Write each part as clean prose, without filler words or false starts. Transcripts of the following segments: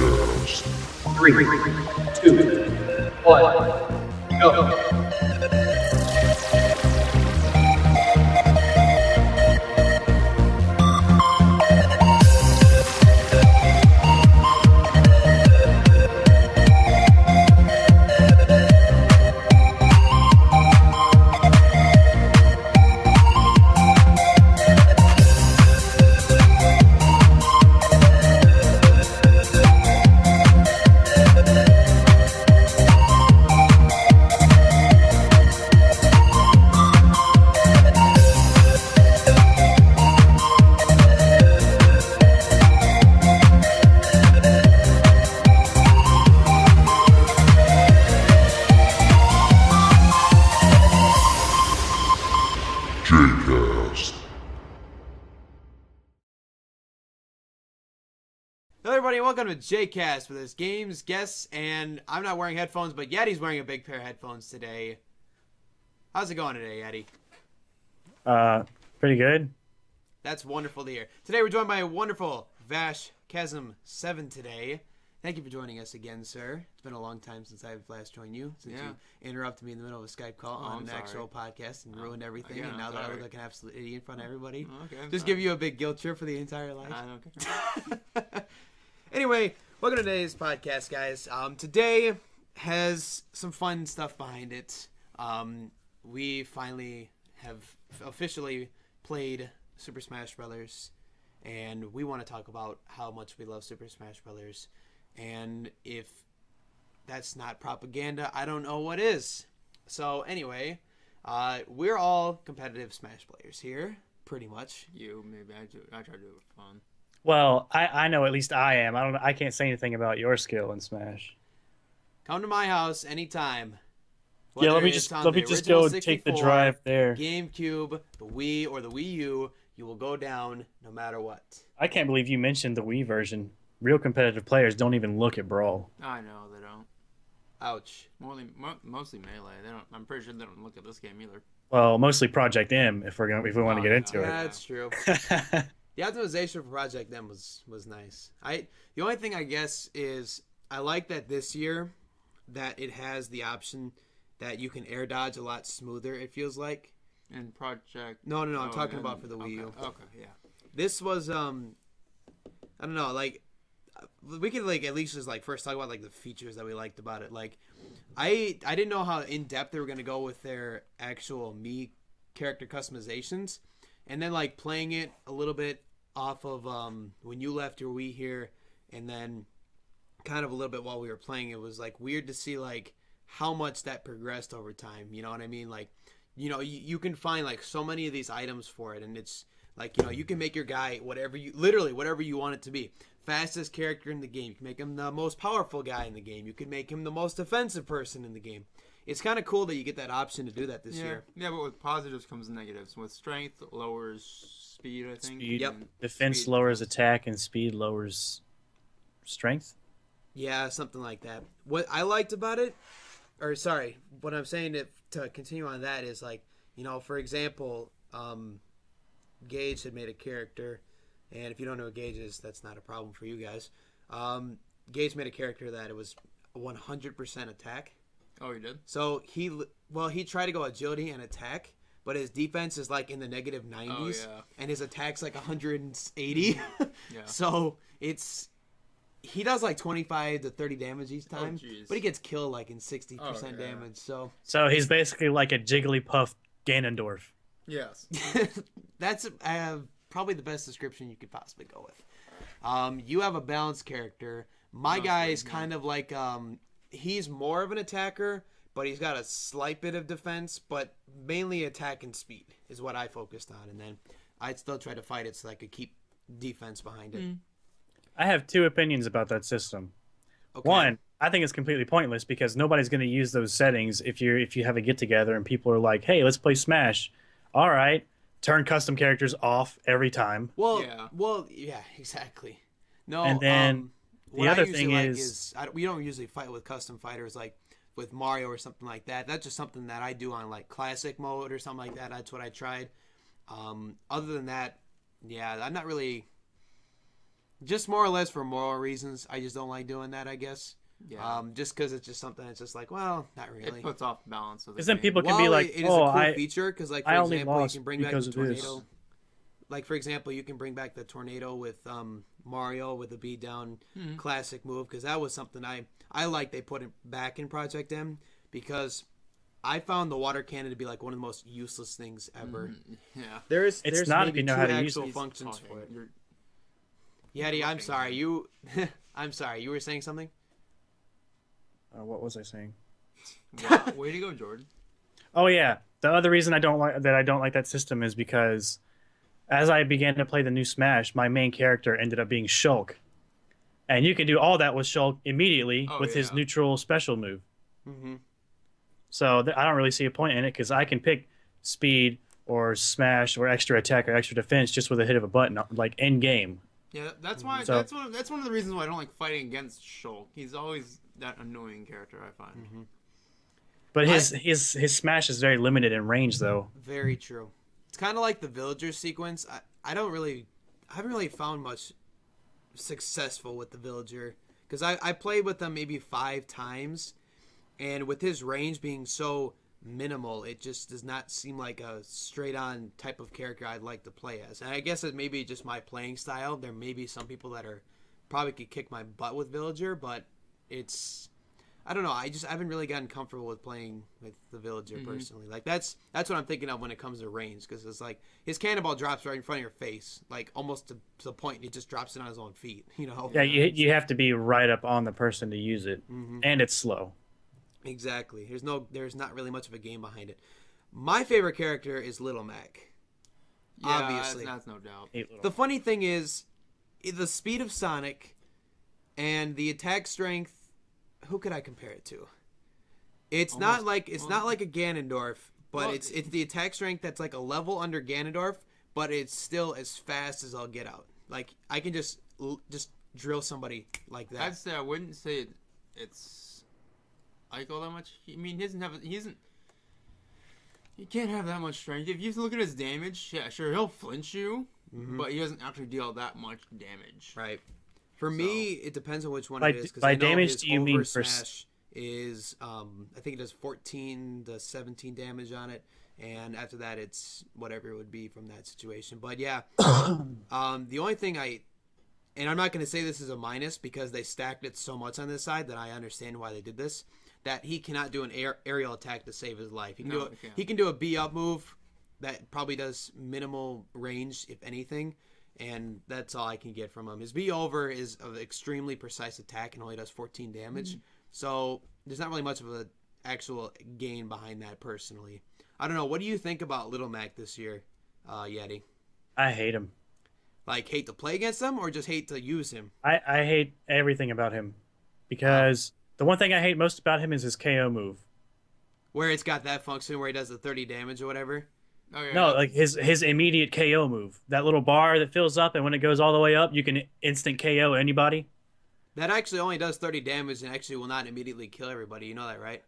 JayCast. 3, 2, 1, go. JayCast. Hello everybody, welcome to JayCast for this games, guests, and I'm not wearing headphones, but Yeti's wearing a big pair of headphones today. How's it going today, Yeti? Pretty good. That's wonderful to hear. Today we're joined by a wonderful Vash Chasm 7 today. Thank you for joining us again, sir. It's been a long time since I've last joined you, since you interrupted me in the middle of a Skype call on an actual podcast and ruined everything, again, and now I'm that I sorry. look like an absolute idiot in front of everybody. Okay, Just give you a big guilt trip for the entire life. I don't care. Anyway, welcome to today's podcast, guys. Today has some fun stuff behind it. We finally have officially played Super Smash Brothers, and we want to talk about how much we love Super Smash Brothers. And if that's not propaganda, I don't know what is. So anyway, we're all competitive Smash players here, pretty much. Maybe I try to do it for fun. Well, I know at least I am. I can't say anything about your skill in Smash. Come to my house anytime. Yeah, let Whether me it's just on let me the just original go take the 64, drive there. GameCube, the Wii, or the Wii U, you will go down no matter what. I can't believe you mentioned the Wii version. Real competitive players don't even look at Brawl. I know they don't. Ouch. Mostly Melee. They don't. I'm pretty sure they don't look at this game either. Well, mostly Project M if we want to get into Yeah, that's true. The optimization for Project M was nice. The only thing I guess is I like that this year that it has the option that you can air dodge a lot smoother, it feels like. And Project. No, I'm talking about for the Wii U. Okay, yeah. This was I don't know, like we could like at least just like first talk about like the features that we liked about it. Like I didn't know how in depth they were gonna go with their actual Mii character customizations, and then like playing it a little bit off of when you left your Wii here, and then kind of a little bit while we were playing, it was like weird to see like how much that progressed over time. You know what I mean? Like, you know, you can find like so many of these items for it, and it's like, you know, you can make your guy whatever you want it to be. Fastest character in the game. You can make him the most powerful guy in the game. You can make him the most offensive person in the game. It's kind of cool that you get that option to do that this year. Yeah, but with positives comes negatives. With strength, it lowers speed, I think. Speed. Yep. Defense lowers attack and speed lowers strength. Yeah, something like that. What I liked about it, or sorry, what I'm saying to continue on that is like, you know, for example, Gage had made a character, and if you don't know what Gage is, that's not a problem for you guys. Gage made a character that it was 100% attack. Oh, he did? So he tried to go agility and attack, but his defense is like in the negative 90s, Oh, yeah. and his attack's like 180. Yeah. So he does like 25 to 30 damage each time, jeez. but he gets killed like in 60% Oh, yeah. damage. So So he's basically like a Jigglypuff Ganondorf. Yes. that's probably the best description you could possibly go with. You have a balanced character. My guy is kind of like he's more of an attacker, but he's got a slight bit of defense, but mainly attack and speed is what I focused on. And then I'd still try to fight it so I could keep defense behind it. I have two opinions about that system. Okay. One, I think it's completely pointless because nobody's going to use those settings if you have a get together and people are like, "Hey, let's play Smash." All right, turn custom characters off every time. Well, yeah, exactly. No, And then what the I other usually thing like is we don't usually fight with custom fighters like with Mario or something like that. That's just something that I do on like classic mode or something like that. That's what I tried. Other than that, yeah, I'm not really. Just more or less for moral reasons. I just don't like doing that, I guess. Yeah. Just because it's just something that's just like, well, not really. It puts off balance of the Because then game. people can While be like, it is "Oh, a cool I feature, because like I for only example, you lost can bring back because the of tornado. this." Like for example, you can bring back the tornado with Mario with the beat down classic move, because that was something I like. They put it back in Project M because I found the water cannon to be like one of the most useless things ever. Yeah. There's not if maybe you know two how to use actual it. functions Talking. for it. You're Yeti, I'm looking, sorry. man. You, I'm sorry. You were saying something. What was I saying? Wow. Way to go, Jordan. Oh yeah, the other reason I don't like that system is because as I began to play the new Smash, my main character ended up being Shulk, and you can do all that with Shulk immediately Oh, with his yeah. neutral special move. Mm-hmm. So I don't really see a point in it because I can pick speed or smash or extra attack or extra defense just with a hit of a button, like in game. Yeah, that's why. So- That's one of the reasons why I don't like fighting against Shulk. He's always that annoying character, I find. But his smash is very limited in range, though. Very true. It's kind of like the villager sequence. I haven't really found much successful with the villager because I played with them maybe 5 times, and with his range being so minimal, it just does not seem like a straight on type of character I'd like to play as. And I guess it may be just my playing style. There may be some people that are probably could kick my butt with villager, but I don't know. I haven't really gotten comfortable with playing with the villager personally. Like that's what I'm thinking of when it comes to range, because it's like his cannonball drops right in front of your face, like almost to the point it just drops it on his own feet. You know? Yeah, you have to be right up on the person to use it, and it's slow. Exactly. There's not really much of a game behind it. My favorite character is Little Mac. Yeah, Obviously. that's no doubt. The funny thing is, the speed of Sonic and the attack strength. Who could I compare it to? It's not like a Ganondorf, but Well, it's the attack strength that's like a level under Ganondorf, but it's still as fast as I'll get out. Like I can just drill somebody like that. I'd say I wouldn't say it's like all that much. I mean, he can't have that much strength. If you look at his damage, yeah, sure, he'll flinch you, but he doesn't actually deal that much damage. Right. For me, it depends on which one By- it is. 'Cause by I know damage, his do you mean over for smash is I think it does 14 to 17 damage on it, and after that it's whatever it would be from that situation. But yeah, the only thing and I'm not going to say this is a minus because they stacked it so much on this side that I understand why they did this. That he cannot do an aerial attack to save his life. He can do a B up move that probably does minimal range, if anything. And that's all I can get from him. His B over is an extremely precise attack and only does 14 damage. So there's not really much of an actual gain behind that personally. I don't know. What do you think about Little Mac this year, Yeti? I hate him. Like hate to play against him or just hate to use him? I hate everything about him because the one thing I hate most about him is his KO move. Where it's got that function where he does the 30 damage or whatever? Oh, yeah. No, like his immediate KO move. That little bar that fills up, and when it goes all the way up, you can instant KO anybody. That actually only does 30 damage and actually will not immediately kill everybody. You know that, right?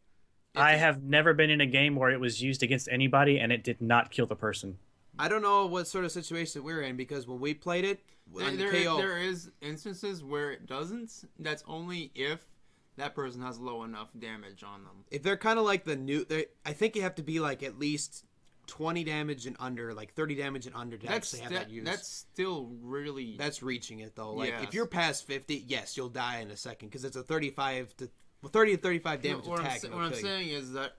I have never been in a game where it was used against anybody and it did not kill the person. I don't know what sort of situation we're in because when we played it, on KO, there is instances where it doesn't. That's only if that person has low enough damage on them. if they're kind of like I think you have to be like at least 20 damage and under, like 30 damage and under to actually have that used. That's still really... That's reaching it though. Like Yes. if you're past 50, yes, you'll die in a second because it's a 30 to 35 damage what attack. what I'm saying is that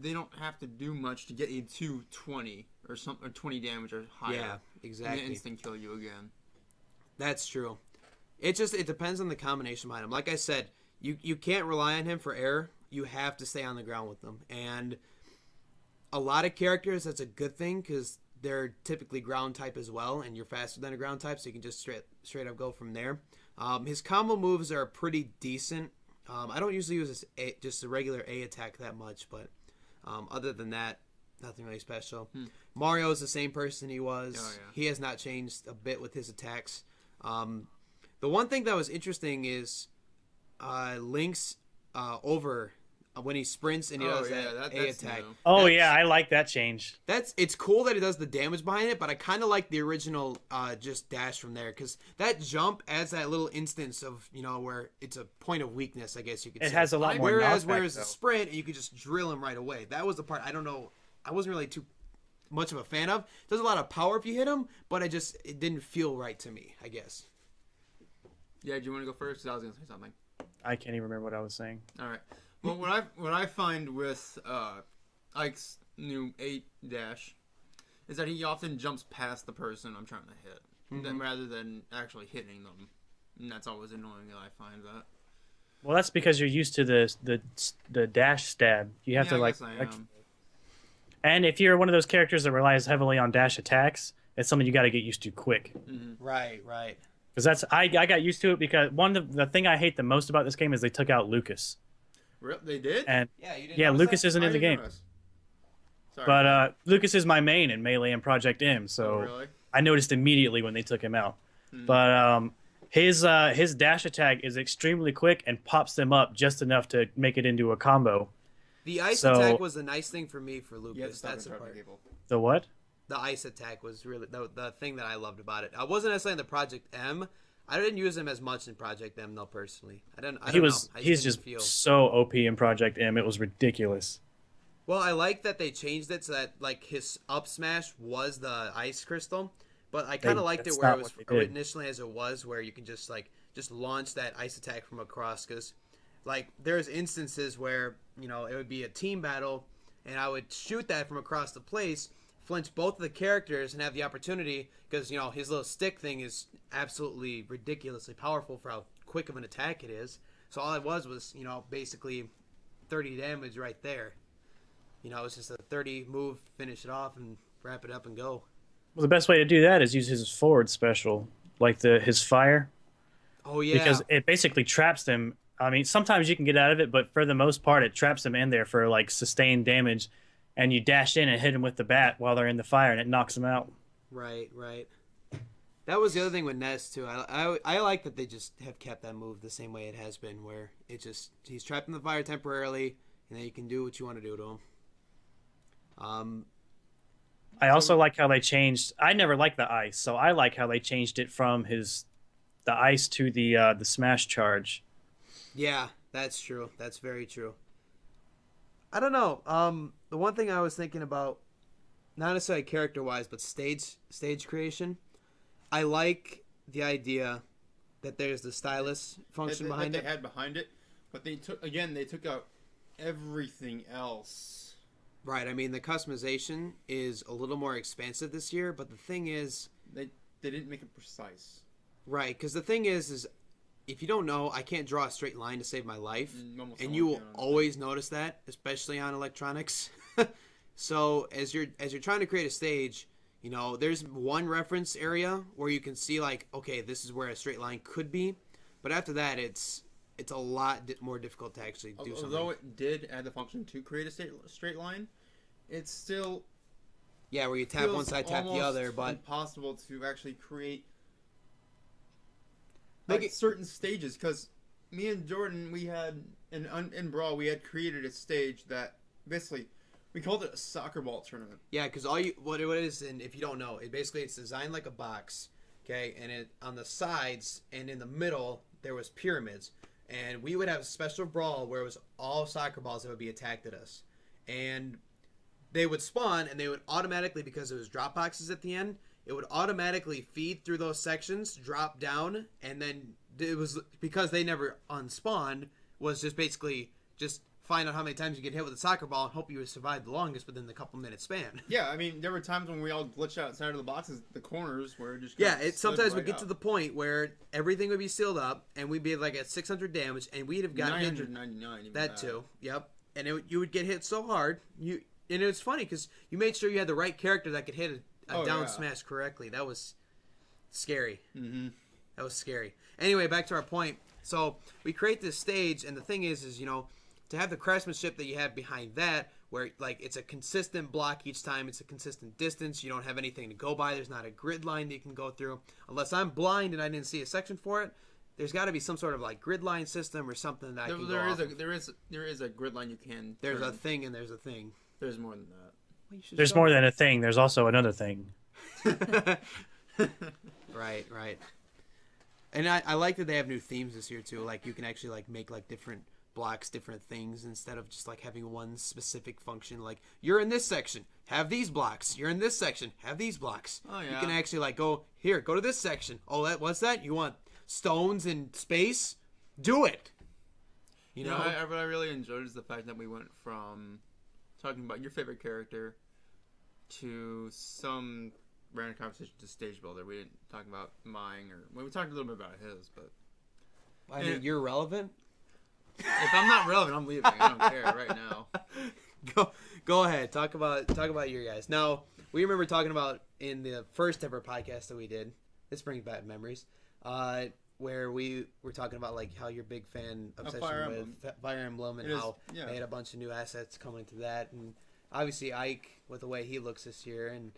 they don't have to do much to get you to 20 or 20 damage or higher. Yeah, And exactly. then instant kill you again. That's true. It depends on the combination behind him. Like I said, you can't rely on him for air. You have to stay on the ground with them. And a lot of characters, that's a good thing because they're typically ground type as well, and you're faster than a ground type, so you can just straight up go from there. His combo moves are pretty decent. I don't usually use just a regular A attack that much, but other than that, nothing really special. Mario is the same person he was. Oh, yeah. He has not changed a bit with his attacks. The one thing that was interesting is Link's over when he sprints and he does that A that's attack. new. Oh That's- yeah, I like that change. It's cool that it does the damage behind it, but I kind of like the original just dash from there because that jump adds that little instance of where it's a point of weakness, I guess you could say. It has a lot more Whereas knockback, a though. sprint, you could just drill him right away. That was the part I don't know. I wasn't really too much of a fan of. There's a lot of power if you hit him, but it didn't feel right to me, I guess. Yeah, do you want to go first? 'Cause I was gonna say something. I can't even remember what I was saying. All right. Well, what I find with Ike's new 8 dash is that he often jumps past the person I'm trying to hit, rather than actually hitting them, and that's always annoying. That I find that. Well, that's because you're used to the dash stab. You have Yeah, to I like. guess I am. And if you're one of those characters that relies heavily on dash attacks, it's something you got to get used to quick. Right. Because I got used to it because the thing I hate the most about this game is they took out Lucas. They did. And Yeah, you didn't yeah, notice Lucas that? isn't I in the didn't game. notice. Sorry. But Lucas is my main in Melee and Project M, so Oh, really? I noticed immediately when they took him out. But his dash attack is extremely quick and pops them up just enough to make it into a combo. The ice So- attack was a nice thing for me for You have to Lucas. stop That's the interrupting part. people. The what? The ice attack was really the thing that I loved about it. I wasn't necessarily in the Project M. I didn't use him as much in Project M though personally. I don't He's know. I he's didn't just feel. so OP in Project M. It was ridiculous. Well, I like that they changed it so that like his up smash was the ice crystal, but I kind of liked it that's where it not was what they did. initially as it was, where you can just launch that ice attack from across. Because like there's instances where it would be a team battle, and I would shoot that from across the place, flinch both of the characters, and have the opportunity because his little stick thing is absolutely ridiculously powerful for how quick of an attack it is. So all it was basically 30 damage right there. It's just a 30 move, finish it off, and wrap it up and go. Well, the best way to do that is use his forward special, like his fire, Oh yeah, because it basically traps them. I mean, sometimes you can get out of it, but for the most part, it traps them in there for like sustained damage, and you dash in and hit them with the bat while they're in the fire, and it knocks them out. right. That was the other thing with Ness too. I like that they just have kept that move the same way it has been, where he's trapped in the fire temporarily, and then you can do what you want to do to him. I also like how they changed. I never liked the ice, so I like how they changed it from the ice to the smash charge. Yeah, that's true. That's very true. I don't know. The one thing I was thinking about, not necessarily character wise, but stage creation. I like the idea that there's the stylus function behind it. They had behind it, but they took out everything else. Right. I mean, the customization is a little more expansive this year, but the thing is, They didn't make it precise. right? Because the thing is if you don't know, I can't draw a straight line to save my life, Almost and no you one will can. always notice that, especially on electronics. So as you're trying to create a stage, there's one reference area where you can see like, okay, this is where a straight line could be, but after that, it's a lot more difficult to actually do something. Although it did add the function to create a straight line, it's still Yeah, where you tap feels one side, tap the almost other, but impossible to actually create Make it- certain stages. Because me and Jordan, we had in Brawl, we had created a stage that basically we called it a soccer ball tournament. yeah, because what it is, and if you don't know, it's designed like a box, okay, and it on the sides and in the middle there was pyramids, and we would have a special brawl where it was all soccer balls that would be attacked at us, and they would spawn, and they would automatically, because it was drop boxes at the end, it would automatically feed through those sections, drop down, and then it was because they never unspawned, was just basically just find out how many times you get hit with a soccer ball and hope you would survive the longest within the couple minutes span. Yeah, I mean, there were times when we all glitched outside of the boxes, the corners where it just Yeah, kinda it slid sometimes would right get up. to the point where everything would be sealed up, and we'd be like at 600 damage, and we'd have gotten hit 999. Even that too. Yep, and you would get hit so hard. And it was funny because you made sure you had the right character that could hit a down yeah. smash correctly. That was scary. Mm-hmm. That was scary. Anyway, back to our point. So we create this stage, and the thing is to have the craftsmanship that you have behind that, where like it's a consistent block each time, it's a consistent distance. You don't have anything to go by. There's not a grid line that you can go through, unless I'm blind and I didn't see a section for it. there's got to be some sort of like grid line system or something that I can There go is off. there is a grid line you can. There's a turn. thing and there's a thing. There's more than that. Well, you should There's show more me. than a thing. There's also another thing. Right. And I like that they have new themes this year too. Like you can actually like make like different blocks, different things instead of just like having one specific function. Like you're in this section, have these blocks. You're in this section, have these blocks. Oh, yeah. You can actually like go to this section. Oh, what's that? You want stones and space? Do it. You know. What I really enjoyed is the fact that we went from talking about your favorite character to some random conversation to stage builder. We didn't talk about mine we talked a little bit about his, but I mean, you're relevant. if I'm not relevant, I'm leaving. I don't care right now. Go ahead. Talk about your guys. Now, we remember talking about in the first ever podcast that we did. This brings back memories. Where we were talking about like how you're a big fan obsession Fire with Emblem. Fire Emblem and how they had a bunch of new assets coming to that, and obviously Ike with the way he looks this year, and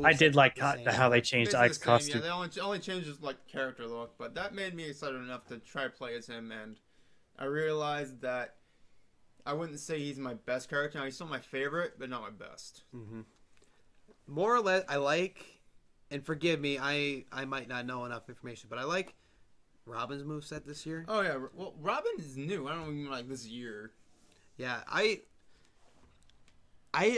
I did like the same. how they changed Basically Ike's the same, costume. Yeah, they only changed his like character look, but that made me excited enough to try to play as him, and I realized that I wouldn't say he's my best character. Now, he's still my favorite, but not my best. Mm-hmm. More or less, I like, and forgive me, I might not know enough information, but I like Robin's moveset this year. Oh yeah, well Robin is new. I don't even like this year. Yeah, I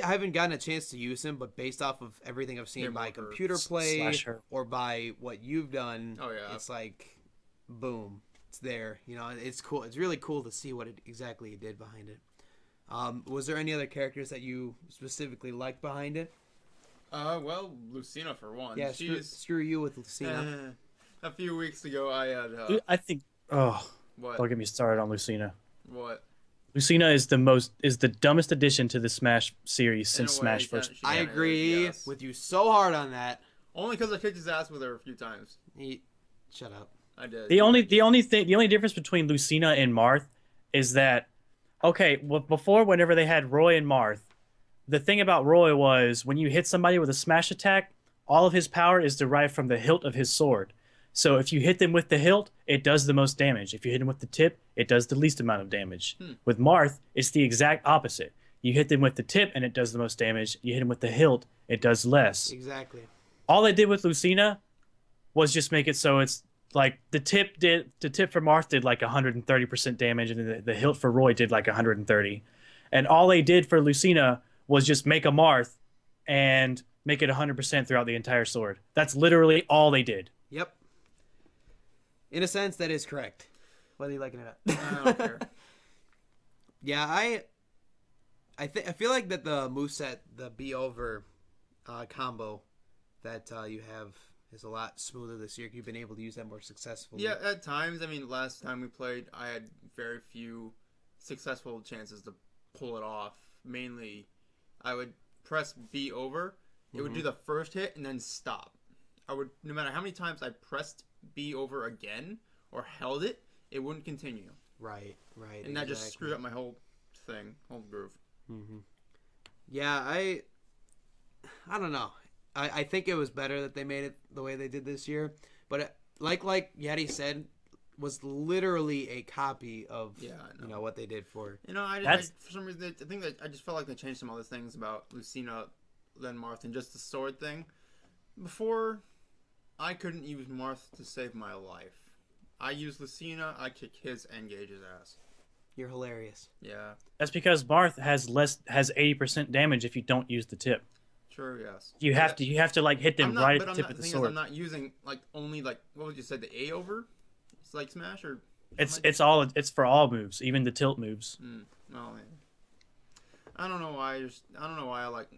haven't gotten a chance to use him, but based off of everything I've seen by computer play Slasher. or by what you've done, Oh, yeah. it's like, boom, it's there. You know, it's cool. It's really cool to see what exactly he did behind it. Was there any other characters that you specifically liked behind it? Well, Lucina for one. Yeah, She's screw you with Lucina. a few weeks ago, I had I think. Oh, what? don't get me started on Lucina. What? Lucina is the dumbest addition to the Smash series since In a way, Smash first. she I kinda agree is, yes. with you so hard on that. Only because I kicked his ass with her a few times. Shut up. I did. The only difference between Lucina and Marth is that, okay, well, before whenever they had Roy and Marth, the thing about Roy was when you hit somebody with a smash attack, all of his power is derived from the hilt of his sword. So if you hit them with the hilt, it does the most damage. If you hit them with the tip, it does the least amount of damage. With Marth, it's the exact opposite. You hit them with the tip and it does the most damage. You hit them with the hilt, it does less. Exactly. All they did with Lucina was just make it so it's like the tip for Marth did like 130% damage, and the hilt for Roy did like 130. And all they did for Lucina was just make a Marth and make it 100% throughout the entire sword. That's literally all they did. Yep. In a sense, that is correct. Whether you like it or not. I don't care. Yeah, I feel like that the moveset, the Be Over combo that you have is a lot smoother this year. You've been able to use that more successfully. Yeah, at times. I mean, last time we played, I had very few successful chances to pull it off. Mainly, I would press B over. It would do the first hit and then stop. I would, no matter how many times I pressed B over again or held it, it wouldn't continue. Right. And that just screwed up my whole thing, whole groove. Mm-hmm. Yeah, I don't know. I think it was better that they made it the way they did this year. But it, like Yeti said, was literally a copy of what they did for. You know, I for some reason I think that I just felt like they changed some other things about Lucina than Marth, and just the sword thing. Before, I couldn't use Marth to save my life. I use Lucina, I kick his N-Gage's ass. You're hilarious. Yeah. That's because Marth has 80% damage if you don't use the tip. Sure, yes. You have to like hit them right at the tip of the sword. I'm not using like only like what would you say, the A over? It's like Smash or It's for all moves, even the tilt moves. Oh man. I don't know why I like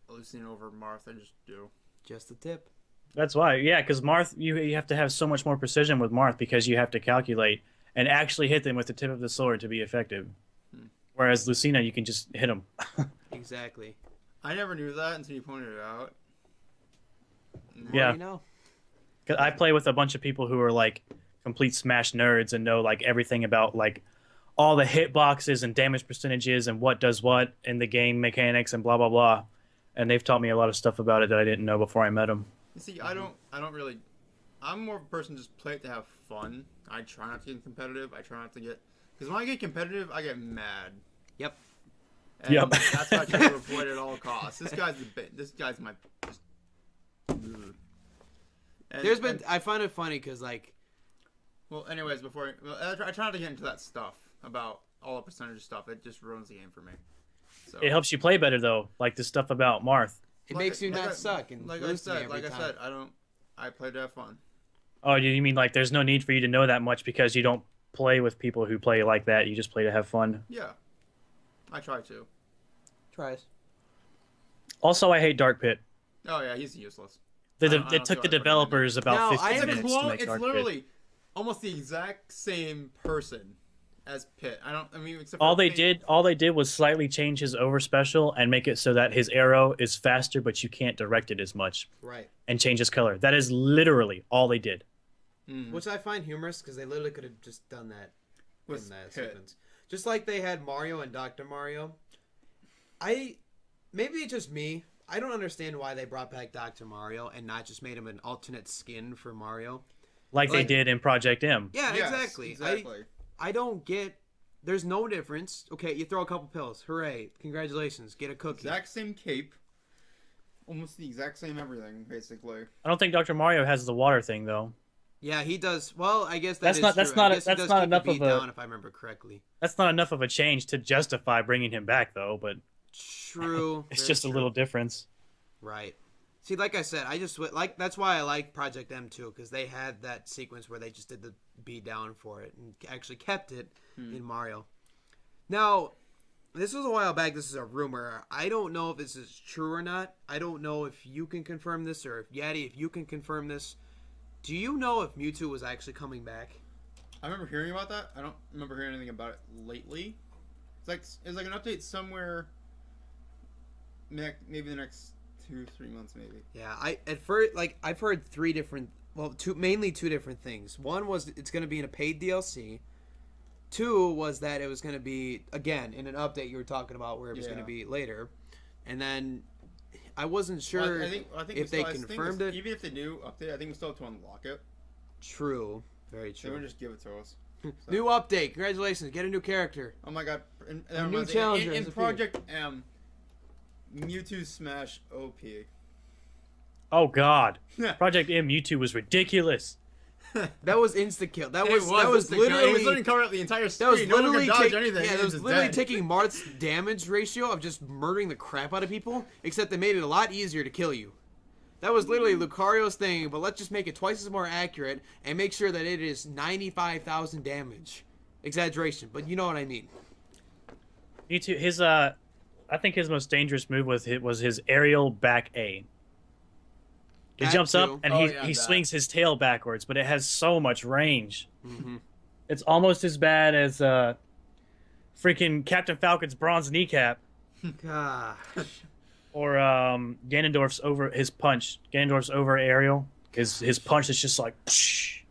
Lucina over Marth. I just do. Just the tip. That's why, yeah, because Marth, you have to have so much more precision with Marth because you have to calculate and actually hit them with the tip of the sword to be effective. Whereas Lucina, you can just hit them. Exactly. I never knew that until you pointed it out. Yeah. You know. 'Cause I play with a bunch of people who are like complete Smash nerds and know like everything about like all the hitboxes and damage percentages and what does what in the game mechanics and blah blah blah. And they've taught me a lot of stuff about it that I didn't know before I met them. You see, I I'm more of a person just play it to have fun. I try not to get competitive. I try not to get because when I get competitive, I get mad. Yep. And Yep. That's what I try to avoid at all costs. This guy's my. I find it funny because like. Well, anyways, I try not to get into that stuff about all the percentage stuff. It just ruins the game for me. So. It helps you play better though, like the stuff about Marth. It makes you not suck and like lose to me I every time. said, I play to have fun. Oh, you mean like there's no need for you to know that much because you don't play with people who play like that. You just play to have fun. Yeah, I try to. Tries. Also, I hate Dark Pit. Oh yeah, he's useless. It took the developers about No, 15 minutes to make It's Dark Pit. literally almost the exact same person as Pit. Except for All they paint. did was slightly change his over special and make it so that his arrow is faster, but you can't direct it as much, Right. and change his color. That is literally all they did. Which I find humorous because they literally could have just done that With in that Pit. sequence. Just like they had Mario and Dr. Mario. Maybe it's just me. I don't understand why they brought back Dr. Mario and not just made him an alternate skin for Mario. Like they did in Project M. Yeah, Yes, exactly. Exactly. I don't get. There's no difference. Okay, you throw a couple pills. Hooray! Congratulations. Get a cookie. Exact same cape. Almost the exact same everything, basically. I don't think Dr. Mario has the water thing though. Yeah, he does. Well, I guess That's is not- true. that's not- I guess he that's does not keep the enough of beat a- down, if I remember correctly. That's not enough of a change to justify bringing him back though. But True. it's very just a true. little difference. Right. See, like I said, I just like that's why I like Project M too, because they had that sequence where they just did the beat down for it and actually kept it in Mario. Now, this was a while back. This is a rumor. I don't know if this is true or not. I don't know if you can confirm this, or if Yeti, if you can confirm this. Do you know if Mewtwo was actually coming back? I remember hearing about that. I don't remember hearing anything about it lately. It's like an update somewhere. Maybe the next 2-3 months, maybe. Yeah, I've heard mainly two different things. One was it's going to be in a paid DLC. Two was that it was going to be again in an update you were talking about where it was going to be later, and then I wasn't sure I think if they confirmed it. Even if they do update, I think we still have to unlock it. True, very They true. would just give it to us. New update, congratulations! Get a new character. Oh my god! And A new challenger in has Project M, Mewtwo Smash OP. Oh God, Project M Mewtwo was ridiculous. That was insta kill. That It was it was literally covering up the entire that was screen. No one literally could dodge ta- anything. yeah, He that was just literally dead. taking Marth's damage ratio of just murdering the crap out of people, except they made it a lot easier to kill you. That was literally Lucario's thing, but let's just make it twice as more accurate and make sure that it is 95,000 damage. Exaggeration, but you know what I mean. Mewtwo, I think his most dangerous move was his aerial back A. He That jumps too. up and Oh, he yeah, he that. swings his tail backwards, but it has so much range. Mm-hmm. It's almost as bad as freaking Captain Falcon's bronze kneecap Gosh. or Ganondorf's over his punch. Ganondorf's over aerial. His punch is just like, psh.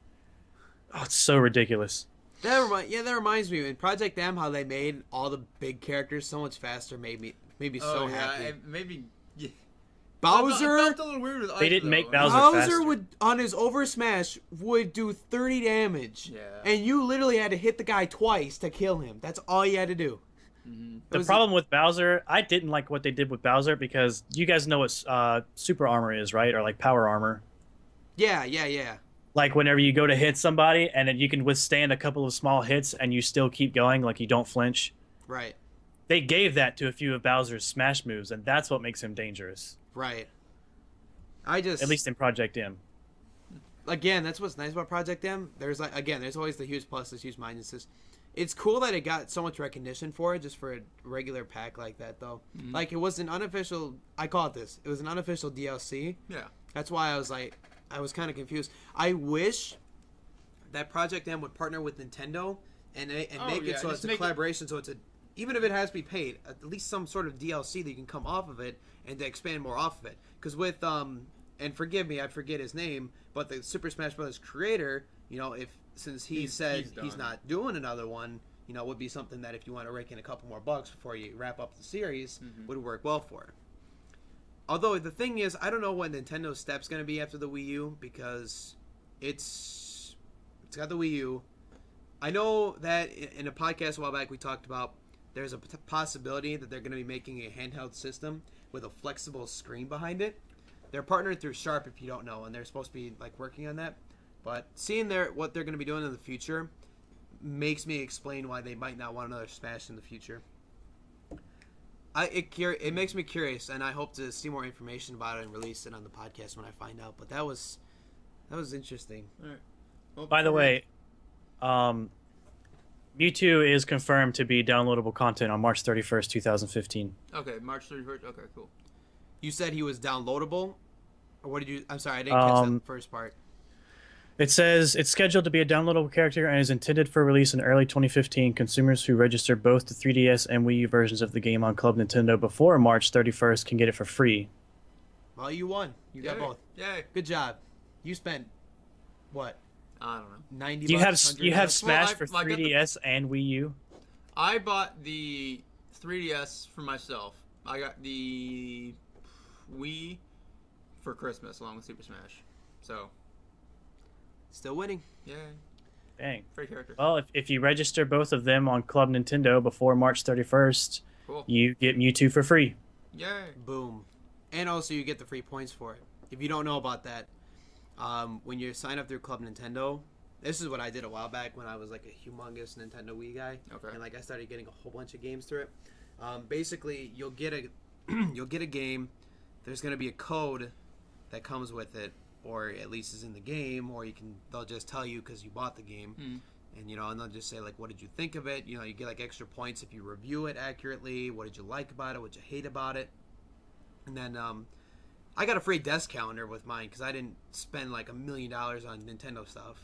Oh, it's so ridiculous. That reminds me in Project M how they made all the big characters so much faster made me so happy. Maybe. Yeah. Bowser. I felt a little weird with They Ice, didn't make though. Bowser Bowser faster. would on his over smash would do 30 damage. Yeah. And you literally had to hit the guy twice to kill him. That's all you had to do. The problem with Bowser, I didn't like what they did with Bowser because you guys know what super armor is, right? Or like power armor. Yeah. Like whenever you go to hit somebody and then you can withstand a couple of small hits and you still keep going, like you don't flinch. Right. They gave that to a few of Bowser's smash moves, and that's what makes him dangerous. Right. At least in Project M. Again, that's what's nice about Project M. There's always the huge pluses, huge minuses. It's cool that it got so much recognition for it, just for a regular pack like that, though. Mm-hmm. Like, it was an unofficial... I call it this. It was an unofficial DLC. Yeah. That's why I was kind of confused. I wish that Project M would partner with Nintendo and make it so it's a collaboration, so it's a... Even if it has to be paid, at least some sort of DLC that you can come off of it and to expand more off of it. Because with... And forgive me, I forget his name, but the Super Smash Bros. Creator, since he said he's not doing another one, it would be something that if you want to rake in a couple more bucks before you wrap up the series, would work well for it. Although the thing is, I don't know what Nintendo's step's going to be after the Wii U, because It's got the Wii U. I know that in a podcast a while back we talked about there's a possibility that they're going to be making a handheld system with a flexible screen behind it. They're partnered through Sharp, if you don't know, and they're supposed to be like working on that. But seeing what they're going to be doing in the future makes me explain why they might not want another Smash in the future. It makes me curious, and I hope to see more information about it and release it on the podcast when I find out. But that was interesting. All right. Well, By the way, Mewtwo is confirmed to be downloadable content on March 31st, 2015. Okay, March 31st. Okay, cool. You said he was downloadable, or what did you? I'm sorry, I didn't catch that first part. It says it's scheduled to be a downloadable character and is intended for release in early 2015. Consumers who register both the 3DS and Wii U versions of the game on Club Nintendo before March 31st can get it for free. Well, you won. You got both. Yay. Good job. You spent what? I don't know. 90. You have 100 you have bucks? Smash for I got the- 3DS and Wii U. I bought the 3DS for myself. I got the Wii for Christmas along with Super Smash. So, Still winning. yay. Dang. Free character. Well, if you register both of them on Club Nintendo before March 31st, Cool. you get Mewtwo for free. Yay. Boom. And also you get the free points for it. If you don't know about that, when you sign up through Club Nintendo, this is what I did a while back when I was like a humongous Nintendo Wii guy. Okay. And like I started getting a whole bunch of games through it. Basically, you'll get a you'll get a game. There's going to be a code that comes with it, or at least is in the game, or they'll just tell you because you bought the game. And and they'll just say like, what did you think of it? You get like extra points if you review it accurately. What did you like about it? What did you hate about it? And then I got a free desk calendar with mine because I didn't spend like $1 million on Nintendo stuff.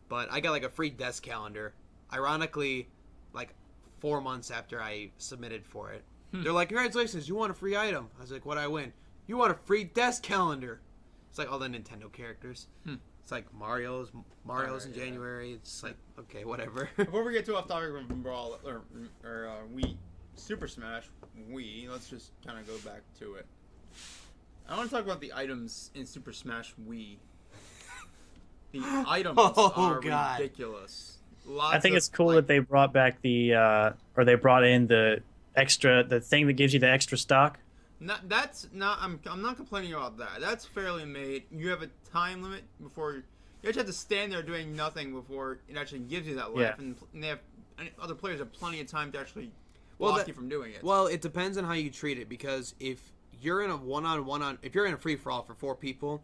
But I got like a free desk calendar. Ironically, like 4 months after I submitted for it, they're like, "Congratulations, you won a free item." I was like, "What did I win?" "You won a free desk calendar." It's like all the Nintendo characters. It's like Mario's in January. It's like, okay, whatever. Before we get too off topic from Brawl or Wii, Super Smash Wii, let's just kind of go back to it. I want to talk about the items in Super Smash Wii. The items are God. ridiculous. I think it's cool that they brought back they brought in the thing that gives you the extra stock. I'm not complaining about that. That's fairly made. You have a time limit before you actually have to stand there doing nothing before it actually gives you that life, Yeah. and other players have plenty of time to actually block you from doing it. Well, it depends on how you treat it, because if you're in a if you're in a free for all for 4 people,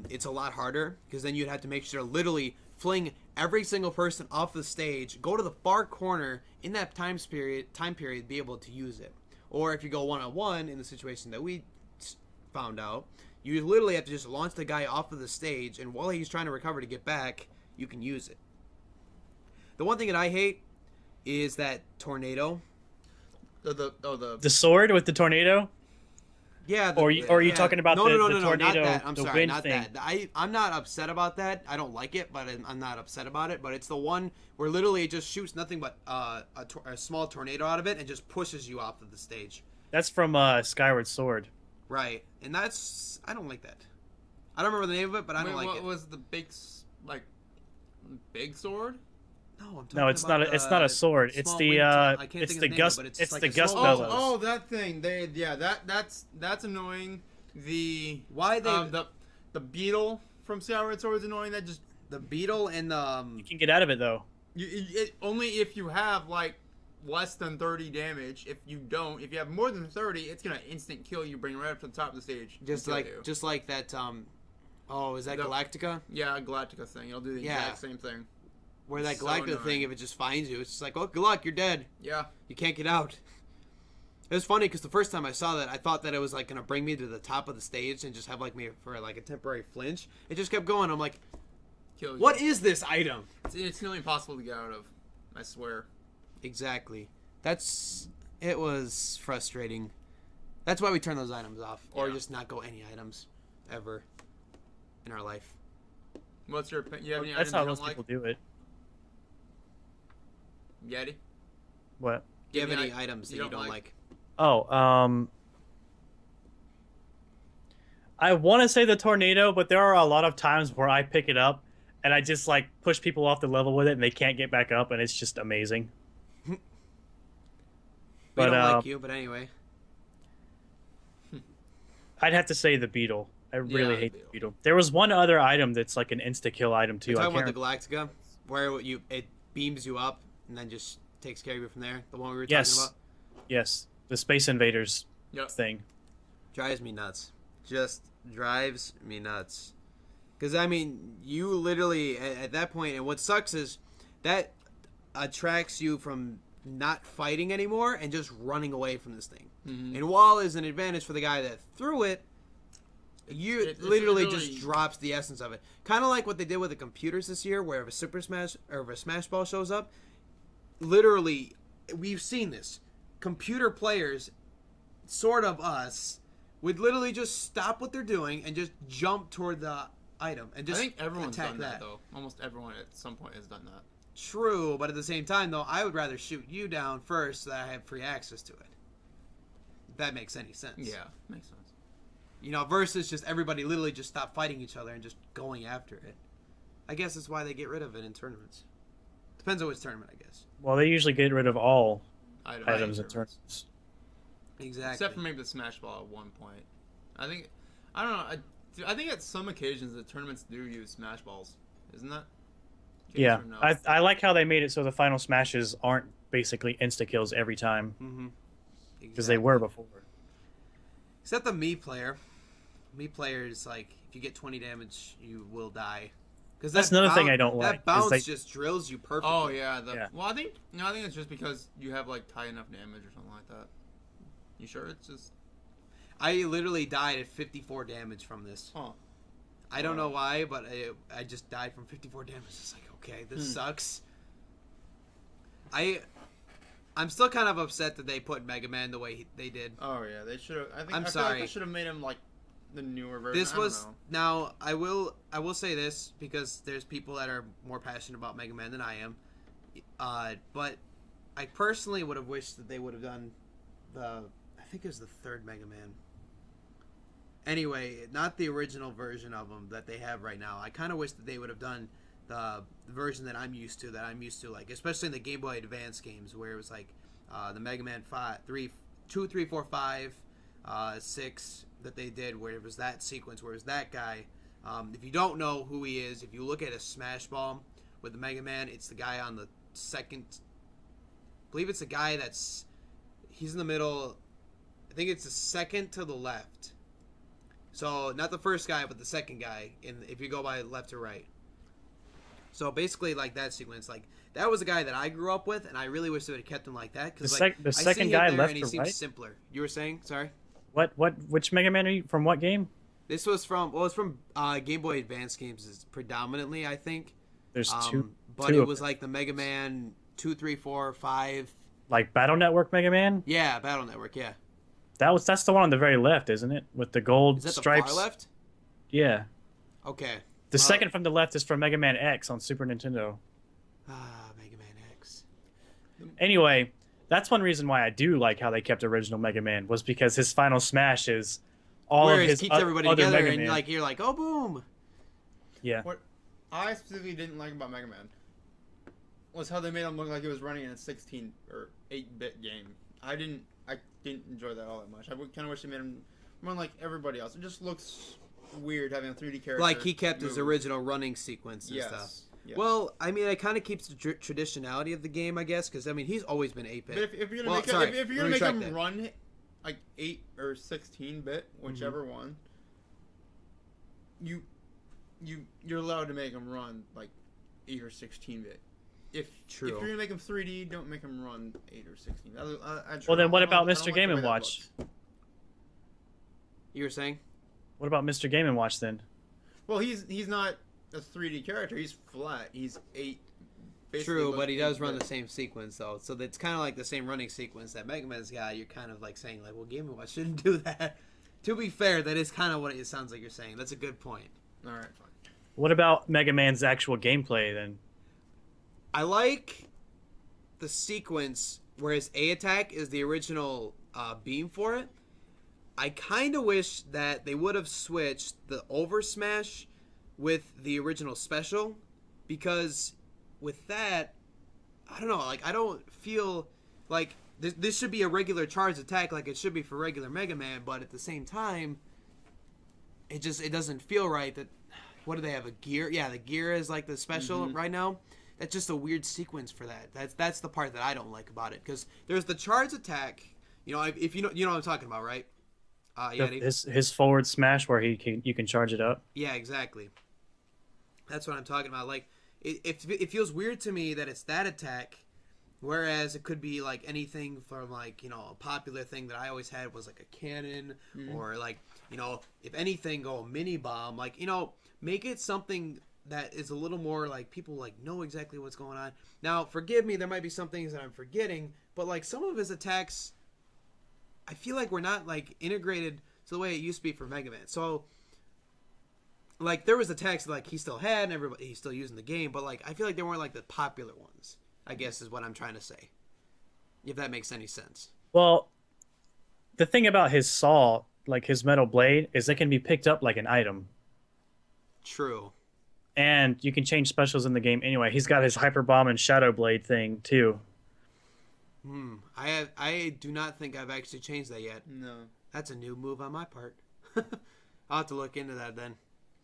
it's a lot harder, because then you'd have to make sure to literally fling every single person off the stage, go to the far corner in that time period, be able to use it. Or if you go 1-on-1 in the situation that we found out, you literally have to just launch the guy off of the stage, and while he's trying to recover to get back, you can use it. The one thing that I hate is that tornado. The sword with the tornado. Yeah. Or are you talking about the tornado, not that. I'm the sorry, wind not thing? that. I'm not upset about that. I don't like it, but I'm not upset about it. But it's the one where literally it just shoots nothing but a small tornado out of it and just pushes you off of the stage. That's from Skyward Sword. Right, and I don't like that. I don't remember the name of it, but I don't like what it. was the big sword? No, I'm talking No, it's not. It's not a sword. It's small the wind tunnel. I can't it's think the of name of it, gust. but it's It's like the a gust small- bellows. Oh, that thing. That's annoying. Why they the beetle from Skyward Sword is annoying. That just the beetle and the You can get out of it though. only if you have like less than 30 damage. If you have more than 30, it's gonna instant kill you, bring you right up to the top of the stage. just and kill you. like that. Oh, is that Galactica? Yeah, Galactica thing. It'll do the exact same thing. Where that So Galactica annoying. thing, if it just finds you, it's just like, oh, good luck, you're dead. Yeah. You can't get out. It was funny because the first time I saw that, I thought that it was like gonna bring me to the top of the stage and just have like me for like a temporary flinch. It just kept going. I'm like, Kill you. what is this item? It's nearly impossible to get out of. I swear. Exactly. It was frustrating. That's why we turn those items off, or Yeah. just not go any items ever in our life. What's your opinion? You have any That's items how you most don't like? people do it. Yeti? What? Do you have Any any items that you don't like? Oh, I want to say the tornado, but there are a lot of times where I pick it up and I just like push people off the level with it and they can't get back up, and it's just amazing. We But don't like you, but anyway. I'd have to say the beetle. I really the hate beetle. the beetle. There was one other item that's like an insta kill item too. You're I talking can't. about the Galactica, where it beams you up and then just takes care of you from there. The one we were Yes. talking about. Yes, the Space Invaders Yep. thing. Drives me nuts. Just drives me nuts. Because, I mean, you literally, at that point, and what sucks is that attracts you from not fighting anymore and just running away from this thing. Mm-hmm. And while is an advantage for the guy that threw it, it literally just drops the essence of it. Kind of like what they did with the computers this year, where if a Super Smash or if a Smash Ball shows up, literally, we've seen this. Computer players, sort of us, would literally just stop what they're doing and just jump toward the item and just I think everyone's attack done that though. Almost everyone at some point has done that. True, but at the same time, though, I would rather shoot you down first so that I have free access to it. If that makes any sense. Yeah, makes sense. You know, versus just everybody literally just stop fighting each other and just going after it. I guess that's why they get rid of it in tournaments. Depends on which tournament, I guess. Well, they usually get rid of all items in Items. tournaments. Exactly. Except for maybe the Smash Ball at one point. I don't know. I think at some occasions the tournaments do use Smash Balls. Isn't that? Case Yeah, or no? I like how they made it so the final smashes aren't basically insta kills every time Mm-hmm. because they were before. Except the Mii player. Mii player is like, if you get 20 damage, you will die. Because That's another thing I don't like, That bounce is they- just drills you perfectly. Oh yeah, Yeah. Well, I think it's just because you have like high enough damage or something like that. You sure it's just? I literally died at 54 damage from this. Huh. I don't know why, but I just died from 54 damage. It's like, okay, this sucks. I'm still kind of upset that they put Mega Man the way they did. Oh yeah, they should have. I I'm feel sorry. like they should have made him like the newer version. This I don't was know. now. I will say this because there's people that are more passionate about Mega Man than I am. But I personally would have wished that they would have done I think it was the third Mega Man. Anyway, not the original version of them that they have right now. I kind of wish that they would have done the version that I'm used to. Like especially in the Game Boy Advance games, where it was like the Mega Man 2, 3, 4, 5, 6 that they did, where it was that sequence, where it was that guy. If you don't know who he is, if you look at a Smash Ball with the Mega Man, it's the guy on the second. I believe it's the guy he's in the middle. I think it's the second to the left. So not the first guy, but the second guy. If you go by left to right. So basically, like that sequence, like that was a guy that I grew up with, and I really wish they would have kept him like that. Because The second guy left and he to seems right? simpler. You were saying, sorry. Which Mega Man are you from? What game? This was it's from Game Boy Advance games, is predominantly, I think. There's two. But two it of was them. like the Mega Man 2, 3, 4, 5. Like Battle Network Mega Man. Yeah, Battle Network. Yeah. That's the one on the very left, isn't it? With the gold Is that stripes. the far left? Yeah. Okay. The second from the left is from Mega Man X on Super Nintendo. Mega Man X. Anyway, that's one reason why I do like how they kept original Mega Man, was because his final smash is all Where of it his keeps everybody other together, Mega and Man. like you're like, oh boom. Yeah. What I specifically didn't like about Mega Man was how they made him look like he was running in a 16 or 8-bit game. I didn't enjoy that all that much. I kind of wish they made him run like everybody else. It just looks weird having a 3D character. Like he kept his move. original running sequence and Yes. stuff. Yes. Well, I mean, it kind of keeps the traditionality of the game, I guess, because I mean, he's always been 8-bit. But if you're gonna Well, make sorry, if you're let me gonna make retract him that. run like 8 or 16-bit, whichever one, you're allowed to make him run like 8 or 16-bit. If True. you're gonna make him 3D, don't make him run 8 or 16. Well, then what I don't- about I don't Mr. like Game the and way that Watch? looks. You were saying? What about Mr. Game and Watch then? Well, he's not a 3D character. He's flat. He's 8. basically True, looks but he does run 8-bit. the same sequence though, so it's kind of like the same running sequence that Mega Man's got. You're kind of like saying like, well, Game & Watch shouldn't do that. To be fair, that is kind of what it sounds like you're saying. That's a good point. All right, fine. What about Mega Man's actual gameplay then? I like the sequence where his A attack is the original beam for it. I kind of wish that they would have switched the over smash with the original special, because with that, I don't know, like I don't feel like this should be a regular charge attack like it should be for regular Mega Man, but at the same time, it doesn't feel right. That what do they have, a gear? Yeah, the gear is like the special right now. That's just a weird sequence for that. That's the part that I don't like about it, because there's the charge attack. You know, if you know what I'm talking about, right? Yeti? His forward smash where you can charge it up. Yeah, exactly. That's what I'm talking about. Like, it feels weird to me that it's that attack, whereas it could be like anything from like, you know, a popular thing that I always had was like a cannon, or like, you know, if anything, go a mini bomb. Like, you know, make it something that is a little more like people like know exactly what's going on. Now, forgive me, there might be some things that I'm forgetting, but like some of his attacks, I feel like we're not like integrated to the way it used to be for Mega Man. So like there was attacks that like he still had and everybody he's still using the game, but like I feel like they weren't like the popular ones, I guess is what I'm trying to say. If that makes any sense. Well, the thing about his saw, like his metal blade, is it can be picked up like an item. True. And you can change specials in the game anyway. He's got his Hyper Bomb and Shadow Blade thing too. I do not think I've actually changed that yet. No. That's a new move on my part. I'll have to look into that then.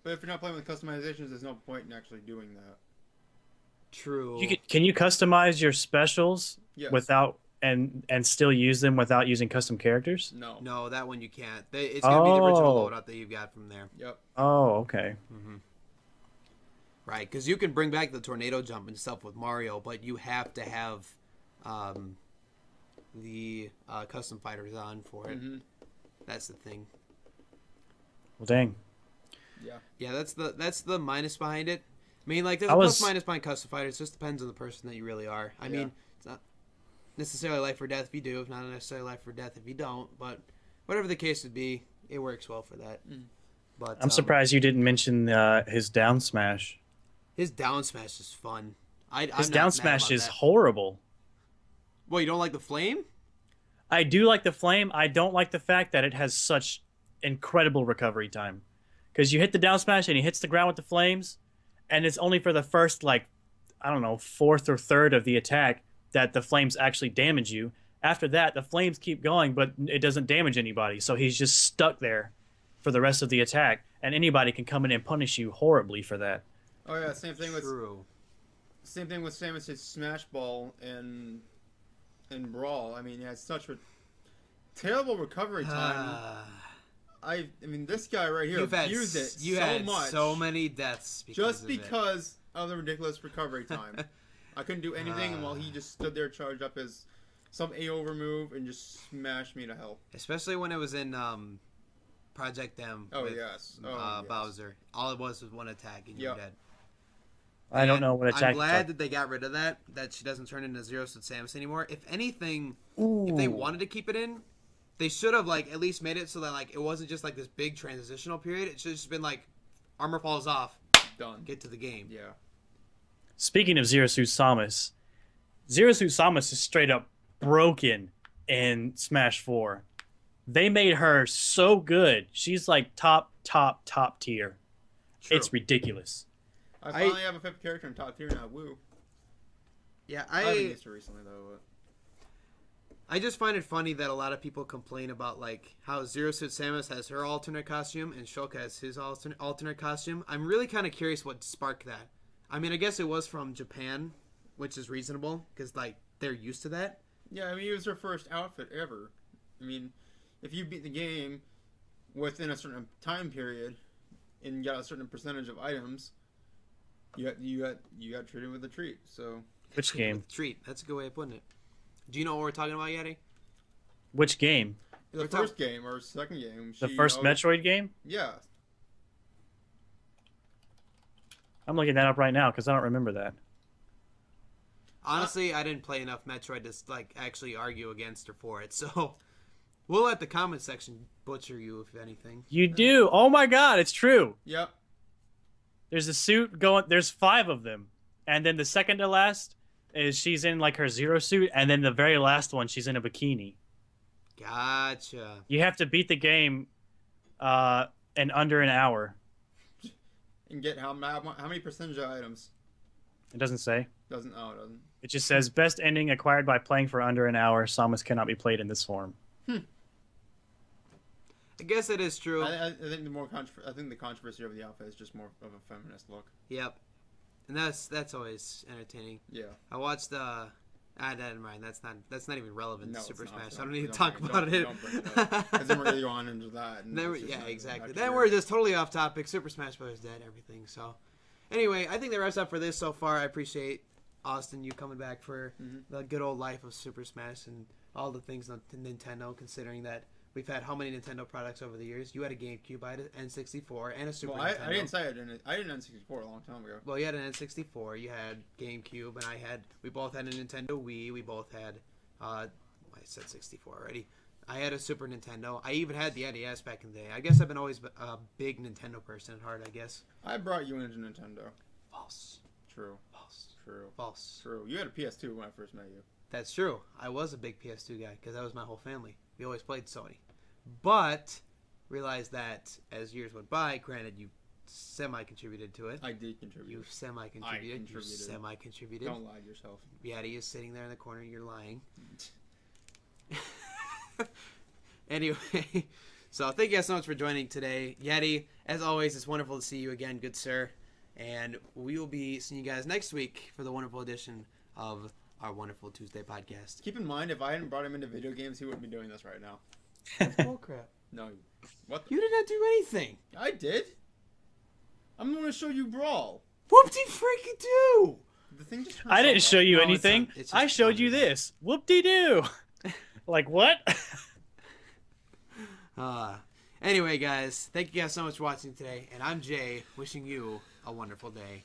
But if you're not playing with customizations, there's no point in actually doing that. True. Can you customize your specials Yes. without and still use them without using custom characters? No. No, that one you can't. It's going to be the original Oh. loadout that you've got from there. Yep. Oh, okay. Right, because you can bring back the tornado jump and stuff with Mario, but you have to have the custom fighters on for it. That's the thing. Well, dang. Yeah. Yeah, that's the minus behind it. I mean, like, there's I a was- plus minus behind custom fighters. It just depends on the person that you really are. I mean, it's not necessarily life or death if you do, if not necessarily life or death if you don't. But whatever the case would be, it works well for that. But I'm surprised you didn't mention his down smash. his down smash is fun. His down smash is horrible. Well, you don't like the flame? I do like the flame. I don't like the fact that it has such incredible recovery time. Because you hit the down smash and he hits the ground with the flames, and it's only for the first, like, I don't know, fourth or third of the attack that the flames actually damage you. After that, the flames keep going, but it doesn't damage anybody. So he's just stuck there for the rest of the attack, and anybody can come in and punish you horribly for that. Oh yeah, same thing with True. Samus's Smash Ball and Brawl. I mean, he has such a terrible recovery time. I mean, this guy right here abused it so much. So many deaths Just because of the ridiculous recovery time. I couldn't do anything while he just stood there, charged up his some A-over move, and just smashed me to hell. Especially when it was in Project M with Yes. Bowser. All it was one attack and you're dead. I don't know what attack. I'm glad that they got rid of that she doesn't turn into Zero Suit Samus anymore. If anything, if they wanted to keep it in, they should have like at least made it so that like it wasn't just like this big transitional period. It should have just been like armor falls off, Done. get to the game. Yeah. Speaking of Zero Suit Samus is straight up broken in Smash 4. They made her so good. She's like top tier. True. It's ridiculous. I finally have a fifth character in top tier now. Woo. Yeah, I haven't used her recently though. But... I just find it funny that a lot of people complain about like how Zero Suit Samus has her alternate costume and Shulk has his alternate costume. I'm really kind of curious what sparked that. I mean, I guess it was from Japan, which is reasonable because like they're used to that. Yeah, I mean, it was her first outfit ever. I mean, if you beat the game within a certain time period and got a certain percentage of items, you got treated with a treat. So Which game? Treat. That's a good way of putting it. Do you know what we're talking about, Yeti? Which game? the first game or second game, The first Metroid game? Yeah. I'm looking that up right now because I don't remember that. Honestly, I didn't play enough Metroid to like actually argue against or for it. So we'll let the comment section butcher you if anything. You do. Oh my God, it's true. Yep. There's a suit going. There's 5 of them, and then the second to last is she's in like her Zero suit, and then the very last one she's in a bikini. Gotcha. You have to beat the game in under an hour. And get how many percentage of items? It doesn't say. Doesn't. Oh, it doesn't. It just says best ending acquired by playing for under an hour. Samus cannot be played in this form. I guess it is true. I think I think the controversy over the outfit is just more of a feminist look. Yep. And that's always entertaining. Yeah. I watched never mind. That's not even relevant to Super Smash. So I don't need to talk about it. Don't bring it up. Because then we're gonna go on into that. And Yeah, exactly. Then we're just totally off topic. Super Smash Bros. Dead, everything. So, anyway, I think that wraps up for this so far. I appreciate Austin you coming back for the good old life of Super Smash and all the things on Nintendo. Considering that we've had how many Nintendo products over the years? You had a GameCube, I had an N64, and a Super Nintendo. I didn't say I didn't. I had an N64 a long time ago. Well, you had an N64, you had GameCube, and we both had a Nintendo Wii. We both had, I said 64 already. I had a Super Nintendo. I even had the NES back in the day. I guess I've been always a big Nintendo person at heart, I guess. I brought you into Nintendo. False. True. False. True. False. True. You had a PS2 when I first met you. That's true. I was a big PS2 guy because that was my whole family. We always played Sony. But realized that as years went by, granted you semi-contributed to it. I did contribute. You semi-contributed. You semi-contributed. Don't lie to yourself. Yaddy is sitting there in the corner. You're lying. Anyway, so thank you guys so much for joining today. Yeti, as always, it's wonderful to see you again, good sir. And we will be seeing you guys next week for the wonderful edition of our Wonderful Tuesday podcast. Keep in mind, if I hadn't brought him into video games, he wouldn't be doing this right now. That's bullcrap. No. What? You did not do anything. I did. I'm going to show you Brawl. Whoop-de-freaking-do! The thing just I didn't show you No, anything. it's I just showed you funny. this. Whoop-de-doo. Like, what? Anyway, guys, thank you guys so much for watching today. And I'm Jay, wishing you a wonderful day.